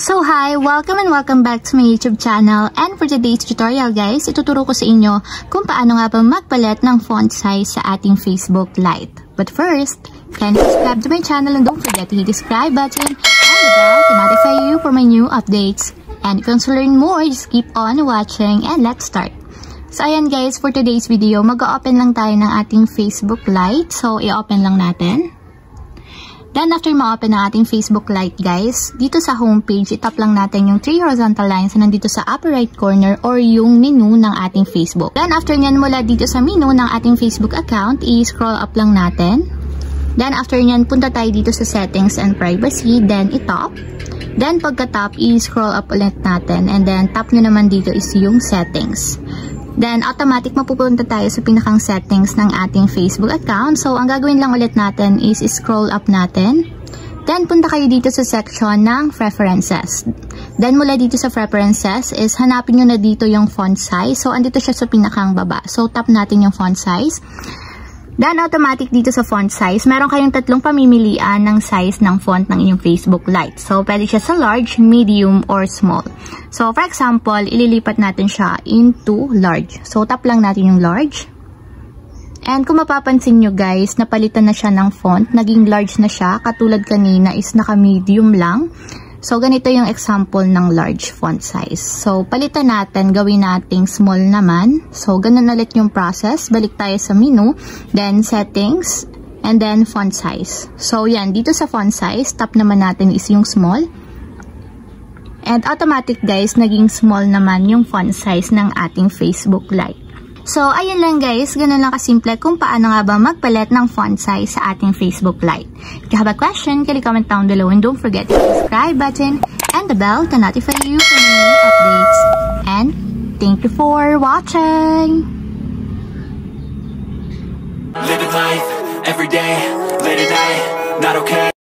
So hi! Welcome and welcome back to my YouTube channel, and for today's tutorial guys, ituturo ko sa inyo kung paano nga ba magpalit ng font size sa ating Facebook Lite. But first, kindly subscribe to my channel and don't forget to hit the subscribe button and the bell to notify you for my new updates. And if you want to learn more, just keep on watching and let's start. So ayan guys, for today's video, mag-open lang tayo ng ating Facebook Lite. So i-open lang natin. Then, after ma-open ang ating Facebook Lite, guys, dito sa homepage, itap lang natin yung 3 horizontal lines na nandito sa upper right corner or yung menu ng ating Facebook. Then, after nyan, mula dito sa menu ng ating Facebook account, i-scroll up lang natin. Then, after nyan, punta tayo dito sa settings and privacy, then itap. Then, pagka-tap, i-scroll up ulit natin. And then, tap nyo naman dito is yung settings. Then, automatic mapupunta tayo sa pinakang settings ng ating Facebook account. So, ang gagawin lang ulit natin is scroll up natin. Then, punta kayo dito sa section ng preferences. Then, mula dito sa preferences is hanapin nyo na dito yung font size. So, andito siya sa pinakang baba. So, tap natin yung font size. Then, automatic dito sa font size, meron kayong tatlong pamimilian ng size ng font ng inyong Facebook Lite. So, pwede siya sa large, medium, or small. So, for example, ililipat natin siya into large. So, tap lang natin yung large. And kung mapapansin nyo guys, napalitan na siya ng font. Naging large na siya. Katulad kanina is naka-medium lang. So, ganito yung example ng large font size. So, palitan natin, gawin nating small naman. So, ganun ulit yung process. Balik tayo sa menu, then settings, and then font size. So, yan. Dito sa font size, tap naman natin is yung small. And automatic guys, naging small naman yung font size ng ating Facebook Lite. So, ayun lang guys, ganun lang kasimple kung paano nga ba magpalit ng font size sa ating Facebook Lite. If you have a question, can you comment down below and don't forget to hit the subscribe button and the bell to notify you for my new updates. And thank you for watching! Living life, every day, late at night, not okay.